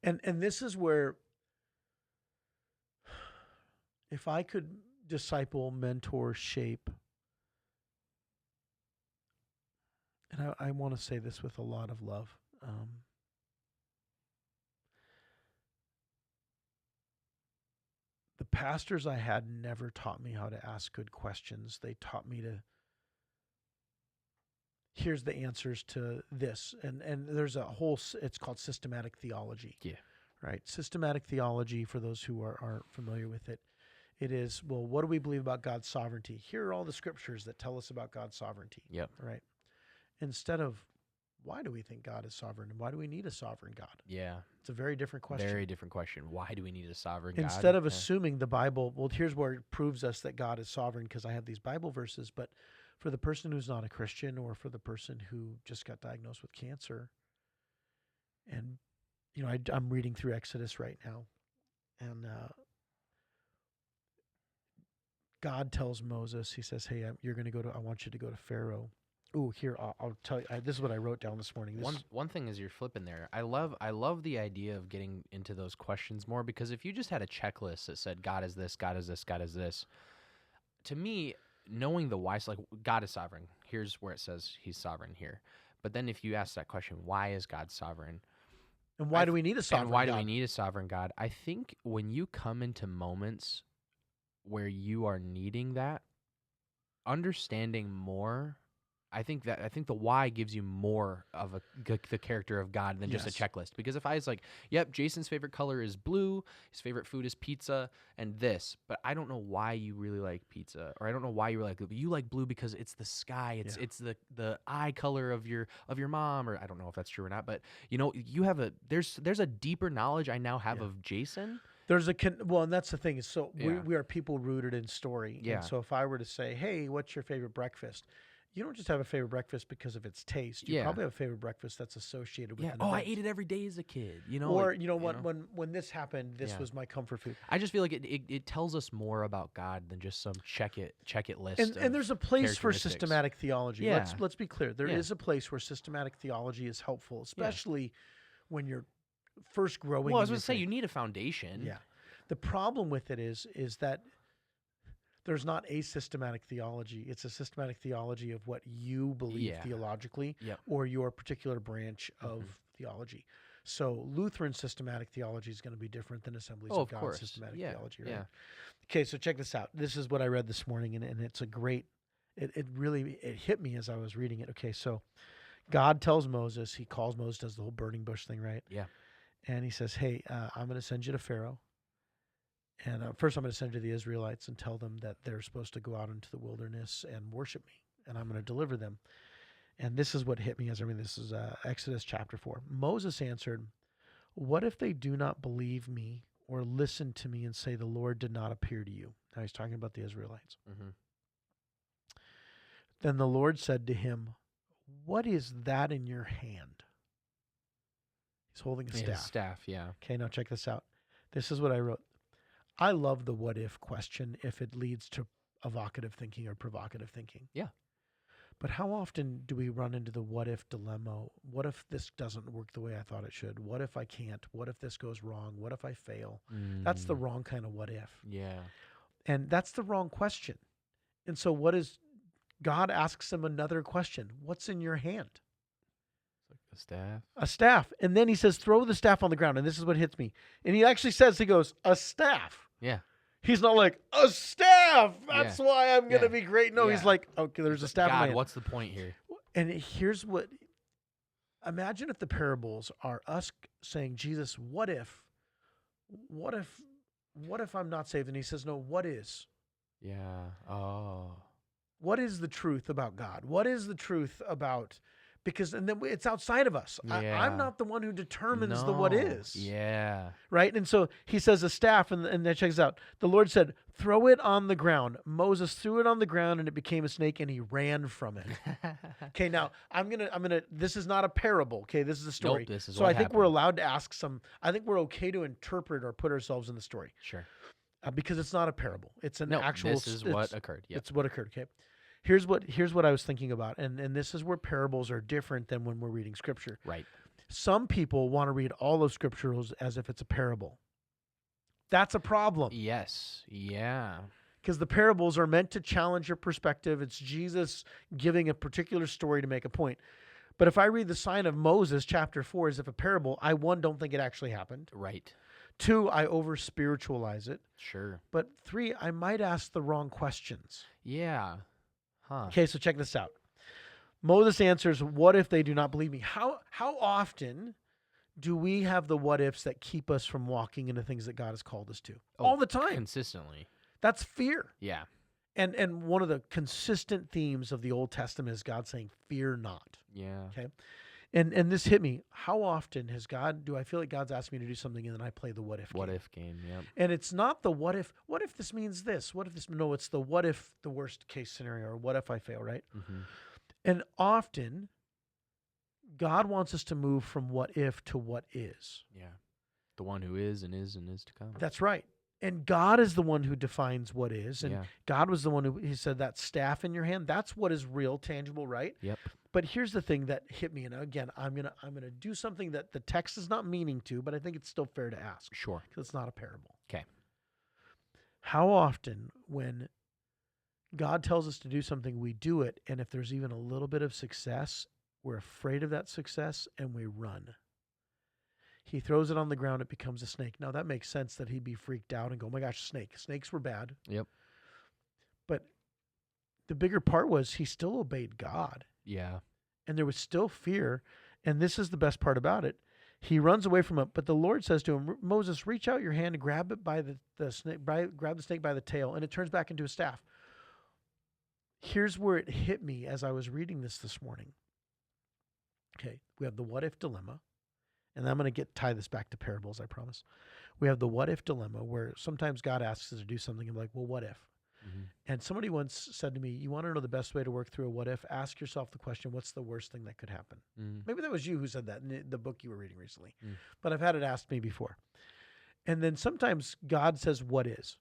And this is where, if I could disciple, mentor, shape, and I want to say this with a lot of love. The pastors I had never taught me how to ask good questions. They taught me to, here's the answers to this. And there's a whole, it's called systematic theology. Yeah. Right? Systematic theology, for those who are familiar with it, it is, well, what do we believe about God's sovereignty? Here are all the scriptures that tell us about God's sovereignty. Yep. Right? Instead of, why do we think God is sovereign? And why do we need a sovereign God? Yeah. It's a very different question. Very different question. Why do we need a sovereign God? Instead of assuming the Bible, well, here's where it proves us that God is sovereign, because I have these Bible verses. But for the person who's not a Christian, or for the person who just got diagnosed with cancer, and I'm reading through Exodus right now, and God tells Moses, he says, hey, I want you to go to Pharaoh. Oh, here, I'll tell you. This is what I wrote down this morning. One thing is, you're flipping there. I love the idea of getting into those questions more, because if you just had a checklist that said God is this, God is this, God is this, to me, knowing the why, like God is sovereign. Here's where it says He's sovereign here. But then if you ask that question, why is God sovereign? And why do we need a sovereign God? And why do we need a sovereign God? I think when you come into moments where you are needing that, understanding more, I think the why gives you more of the character of God than just a checklist. Because if I was like, yep, Jason's favorite color is blue, his favorite food is pizza, and this, but I don't know why you really like pizza, or I don't know why you like blue because it's the sky, it's the eye color of your mom, or I don't know if that's true or not, but you have there's a deeper knowledge I now have of Jason. There's and that's the thing is, so we are people rooted in story. Yeah. And so if I were to say, hey, what's your favorite breakfast? you don't just have a favorite breakfast because of its taste. You Yeah. probably have a favorite breakfast that's associated with Yeah. an Oh, I event. ate it every day as a kid. You know. Or like, you know what? know? When this happened, this Yeah. was my comfort food. I just feel like it tells us more about God than just some check it list. And there's a place for characteristics. systematic theology. Yeah. Let's be clear. There Yeah. is a place where systematic theology is helpful, especially when you're first growing. Well, I was in going your to say faith. you need a foundation. Yeah. The problem with it is that there's not a systematic theology. It's a systematic theology of what you believe Yeah. theologically Yep. or your particular branch of theology. So Lutheran systematic theology is going to be different than Assemblies Oh, of of God course. systematic Yeah. theology. Right? Yeah. Okay, so check this out. This is what I read this morning, and it's a great. It really hit me as I was reading it. Okay, so God tells Moses, he calls Moses, does the whole burning bush thing, right? Yeah. And he says, hey, I'm going to send you to Pharaoh. And first, I'm going to send you to the Israelites and tell them that they're supposed to go out into the wilderness and worship me, and I'm going to deliver them. And this is what hit me as I read. This is Exodus chapter 4. Moses answered, what if they do not believe me or listen to me and say the Lord did not appear to you? Now he's talking about the Israelites. Mm-hmm. Then the Lord said to him, what is that in your hand? He's holding a staff. Staff. Yeah. Okay, now check this out. This is what I wrote. I love the what if question if it leads to evocative thinking or provocative thinking. Yeah. But how often do we run into the what if dilemma? What if this doesn't work the way I thought it should? What if I can't? What if this goes wrong? What if I fail? That's the wrong kind of what if. Yeah. And that's the wrong question. And so what is God asks him another question. What's in your hand? Like a staff. A staff. And then he says, throw the staff on the ground. And this is what hits me. And he actually says, he goes, a staff. Yeah. He's not like, a staff. That's why I'm going to Yeah. be great. No, he's Yeah. like, okay, there's a staff in my God, hand. what's the point here? And here's what, imagine if the parables are us saying, Jesus, what if I'm not saved? And he says, no, what is? Yeah. Oh. What is the truth about God? What is the truth about, and then it's outside of us. Yeah. I'm not the one who determines the what No. is. Yeah. Right? And so he says a staff, and then check this out. The Lord said, throw it on the ground. Moses threw it on the ground and it became a snake and he ran from it. Okay, now I'm gonna this is not a parable, okay? This is a story. Nope, this is so what I think we're happened. allowed to ask I think we're okay to interpret or put ourselves in the story. Sure. Because it's not a parable. It's an No, actual this is what occurred. Yep. It's what occurred, okay? Here's what I was thinking about, and this is where parables are different than when we're reading scripture. Right. Some people want to read all of scriptures as if it's a parable. That's a problem. Yes. Yeah. Because the parables are meant to challenge your perspective. It's Jesus giving a particular story to make a point. But if I read the sign of Moses, chapter 4, as if a parable, I, one, don't think it actually happened. Right. 2, I over-spiritualize it. Sure. But 3, I might ask the wrong questions. Yeah. Huh. Okay, so check this out. Moses answers, what if they do not believe me? How often do we have the what ifs that keep us from walking into things that God has called us to? Oh, All the time. Consistently. That's fear. Yeah. And one of the consistent themes of the Old Testament is God saying, fear not. Yeah. Okay. And this hit me. How often do I feel like God's asked me to do something and then I play the what if game? What if game? Yep. And it's not the what if this means this? What if this? No, it's the what if the worst case scenario, or what if I fail, right? Mm-hmm. And often God wants us to move from what if to what is. Yeah. The one who is to come. That's right. And God is the one who defines what is. And Yeah. God was the one he said that staff in your hand, that's what is real, tangible, right? Yep. But here's the thing that hit me. And again, I'm gonna do something that the text is not meaning to, but I think it's still fair to ask. Sure. Because it's not a parable. Okay. How often when God tells us to do something, we do it, and if there's even a little bit of success, we're afraid of that success and we run. He throws it on the ground, it becomes a snake. Now that makes sense that he'd be freaked out and go, oh my gosh, snake. Snakes were bad. Yep. But the bigger part was he still obeyed God. Yeah. And there was still fear. And this is the best part about it. He runs away from it, but the Lord says to him, Moses, reach out your hand and grab it by the snake, grab the snake by the tail, and it turns back into a staff. Here's where it hit me as I was reading this morning. Okay, we have the what if dilemma, and I'm going to tie this back to parables, I promise. We have the what if dilemma where sometimes God asks us to do something and we're like, well, what if? Mhm. And somebody once said to me, you want to know the best way to work through a what if? Ask yourself the question, what's the worst thing that could happen? Mhm. Maybe that was you who said that in the book you were reading recently. Mm. But I've had it asked me before. And then sometimes God says, what is?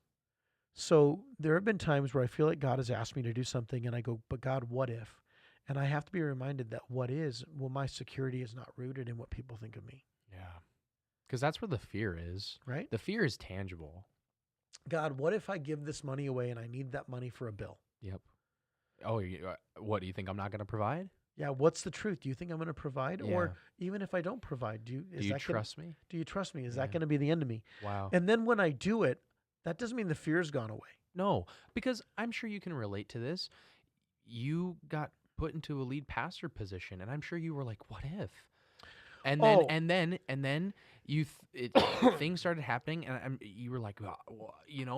So there have been times where I feel like God has asked me to do something and I go, but God, what if? And I have to be reminded that what is, well, my security is not rooted in what people think of me, Yeah. Because that's where the fear is. right? The fear is tangible. God, what if I give this money away and I need that money for a bill? Yep. Oh, what do you think I'm not going to provide? Yeah, what's the truth? Do you think I'm going to provide? Yeah. Or even if I don't provide, Do you trust me? Do you trust me? Is Yeah. that going to be the end of me? Wow. And then when I do it, that doesn't mean the fear's gone away. No, because I'm sure you can relate to this. You got put into a lead pastor position, and I'm sure you were like, "What if?" And then, Oh. and then things started happening, and you were like,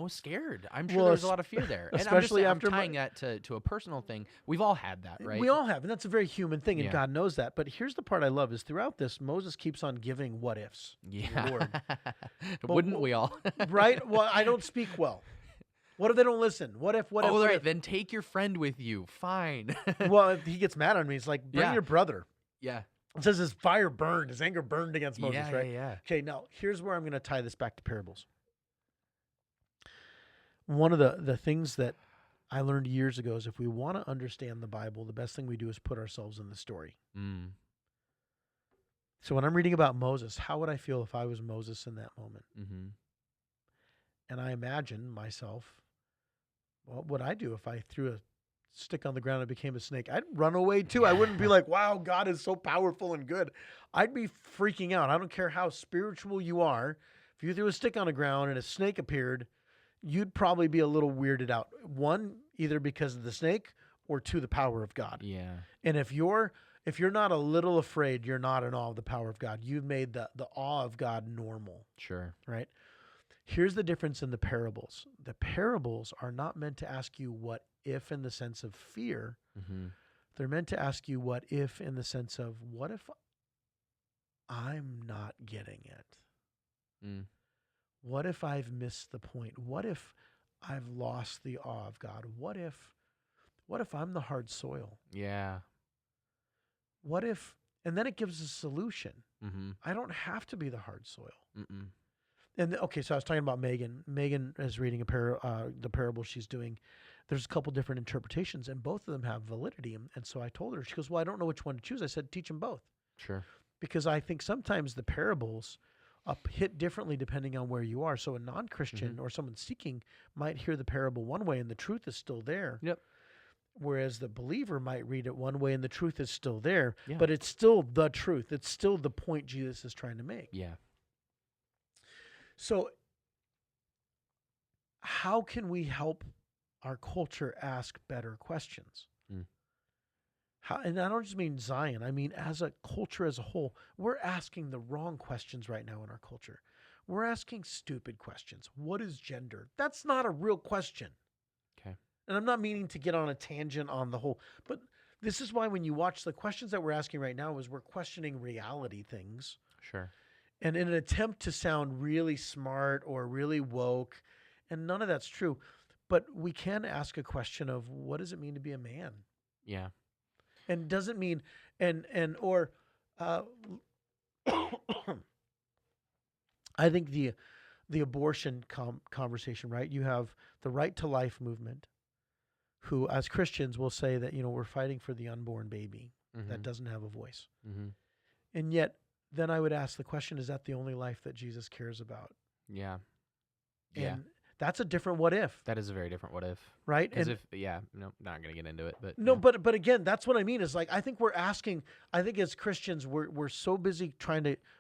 scared. I'm sure Well, there's a lot of fear there, and especially I'm after my- tying that to a personal thing. We've all had that, right? We all have, and that's a very human thing, and Yeah. God knows that. But here's the part I love is throughout this, Moses keeps on giving what ifs. to the Yeah. Lord. Wouldn't we all? Right? Well, I don't speak well. What if they don't listen? What if? What Oh, if? right. Then take your friend with you. Fine. Well, if he gets mad on me, it's like, bring Yeah. your brother. Yeah. It says his fire burned, his anger burned against Moses, Yeah, right? yeah. Okay, now here's where I'm going to tie this back to parables. One of the things that I learned years ago is if we want to understand the Bible, the best thing we do is put ourselves in the story. Mm. So when I'm reading about Moses, how would I feel if I was Moses in that moment? Mm-hmm. And I imagine myself, what would I do if I threw a stick on the ground and became a snake? I'd run away too. I wouldn't be like, wow, God is so powerful and good. I'd be freaking out. I don't care how spiritual you are. If you threw a stick on the ground and a snake appeared, you'd probably be a little weirded out. One, either because of the snake, or two, the power of God. Yeah. And if you're not a little afraid, you're not in awe of the power of God. You've made the awe of God normal, Sure. right? Here's the difference in the parables. The parables are not meant to ask you what if in the sense of fear. Mm-hmm. They're meant to ask you what if in the sense of what if I'm not getting it? Mm. What if I've missed the point? What if I've lost the awe of God? What if I'm the hard soil? Yeah. What if, and then it gives a solution. Mm-hmm. I don't have to be the hard soil. Mm-mm. And okay, so I was talking about Megan. Megan is reading the parable she's doing. There's a couple different interpretations, and both of them have validity. And so I told her, she goes, well, I don't know which one to choose. I said, teach them both. Sure. Because I think sometimes the parables hit differently depending on where you are. So a non-Christian or someone seeking might hear the parable one way and the truth is still there. Yep. Whereas the believer might read it one way and the truth is still there, Yeah. but it's still the truth. It's still the point Jesus is trying to make. Yeah. So how can we help our culture ask better questions? Mm. And I don't just mean Zion. I mean, as a culture as a whole, we're asking the wrong questions right now in our culture. We're asking stupid questions. What is gender? That's not a real question. Okay. And I'm not meaning to get on a tangent on the whole, but this is why when you watch the questions that we're asking right now is we're questioning reality things. Sure. And in an attempt to sound really smart or really woke, and none of that's true, but we can ask a question of what does it mean to be a man? Yeah. And doesn't mean or I think the abortion conversation, right? You have the right to life movement, who as Christians will say that we're fighting for the unborn baby that doesn't have a voice, and yet then I would ask the question: is that the only life that Jesus cares about? Yeah. And Yeah. that's a different what if, That is a very different what if. right? Because And not going to get into it, but no, yeah. but again, that's what I mean. Is like I think we're asking. I think as Christians, we're so busy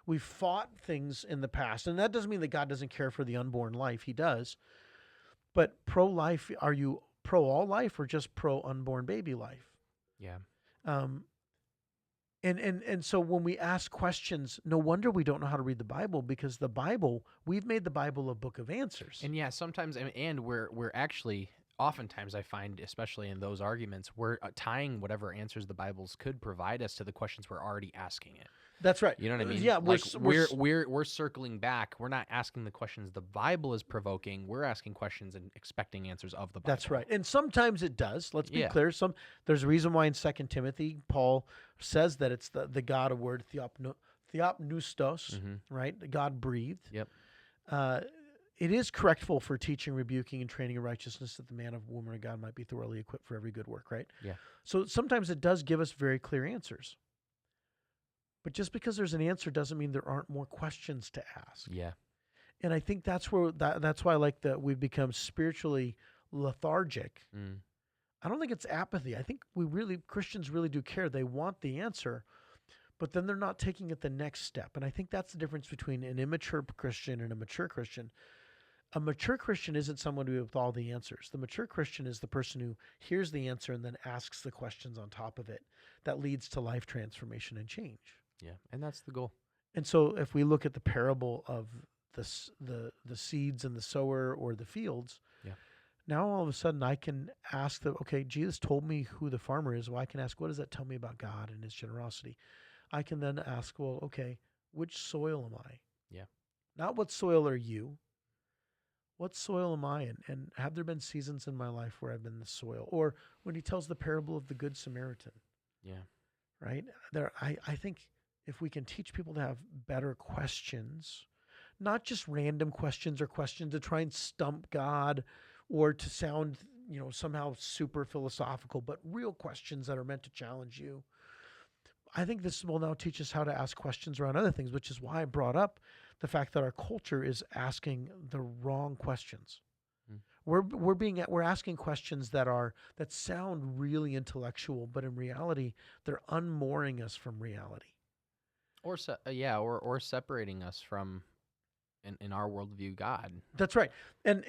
we've fought things in the past, and that doesn't mean that God doesn't care for the unborn life. He does. But pro-life, are you pro all life or just pro unborn baby life? Yeah. And so when we ask questions, no wonder we don't know how to read the Bible, because the Bible, we've made the Bible a book of answers. And yeah, sometimes, and we're actually, oftentimes I find, especially in those arguments, we're tying whatever answers the Bibles could provide us to the questions we're already asking it. That's right. You know what I mean? Yeah, Like we're circling back. We're not asking the questions the Bible is provoking. We're asking questions and expecting answers of the Bible. That's right. And sometimes it does. Let's be Yeah. clear. There's a reason why in 2 Timothy, Paul says that it's the God of word, theopneustos, right? The God breathed. Yep. It is correctful for teaching, rebuking, and training in righteousness that the man or woman of God might be thoroughly equipped for every good work, right? Yeah. So sometimes it does give us very clear answers. But just because there's an answer doesn't mean there aren't more questions to ask. Yeah. And I think that's where that's why I like that we've become spiritually lethargic. Mm. I don't think it's apathy. I think Christians really do care. They want the answer, but then they're not taking it the next step. And I think that's the difference between an immature Christian and a mature Christian. A mature Christian isn't someone with all the answers. The mature Christian is the person who hears the answer and then asks the questions on top of it that leads to life transformation and change. Yeah. And that's the goal. And so if we look at the parable of the seeds and the sower or the fields, now all of a sudden I can ask okay, Jesus told me who the farmer is. Well, I can ask, what does that tell me about God and his generosity? I can then ask, well, okay, which soil am I? Yeah. Not what soil are you? What soil am I in? And have there been seasons in my life where I've been the soil? Or when he tells the parable of the Good Samaritan. Yeah. Right? I think if we can teach people to have better questions, not just random questions or questions to try and stump God or to sound, somehow super philosophical, but real questions that are meant to challenge you. I think this will now teach us how to ask questions around other things, which is why I brought up the fact that our culture is asking the wrong questions. We're asking questions that sound really intellectual, but in reality, they're unmooring us from reality. Or separating us from, in our worldview, God. That's right, and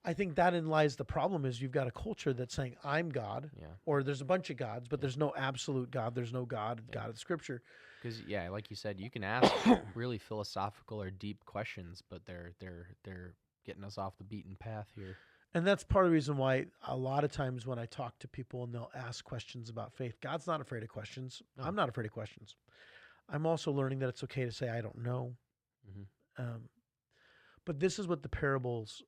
I think that in lies the problem is you've got a culture that's saying I'm God, or there's a bunch of gods, but there's no absolute God. There's no God of the Scripture. Because like you said, you can ask really philosophical or deep questions, but they're getting us off the beaten path here. And that's part of the reason why a lot of times when I talk to people and they'll ask questions about faith, God's not afraid of questions. No. I'm not afraid of questions. I'm also learning that it's okay to say I don't know. But this is what the parables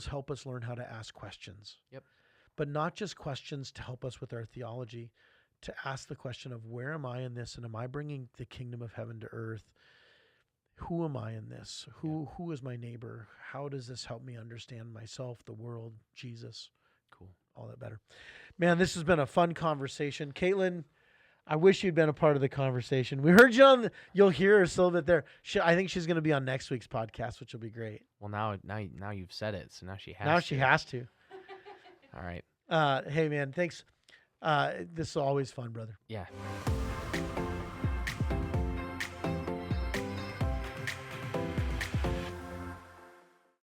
help us learn how to ask questions. Yep. But not just questions to help us with our theology, to ask the question of where am I in this, and am I bringing the kingdom of heaven to earth? Who am I in this? Who is my neighbor? How does this help me understand myself, the world, Jesus? Cool. All that better. Man, this has been a fun conversation. Caitlin, I wish you'd been a part of the conversation. We heard you you'll hear her so that I think she's going to be on next week's podcast, which will be great. Well, now you've said it, so now she has to. Now she has to. All right. Hey, man, thanks. This is always fun, brother. Yeah.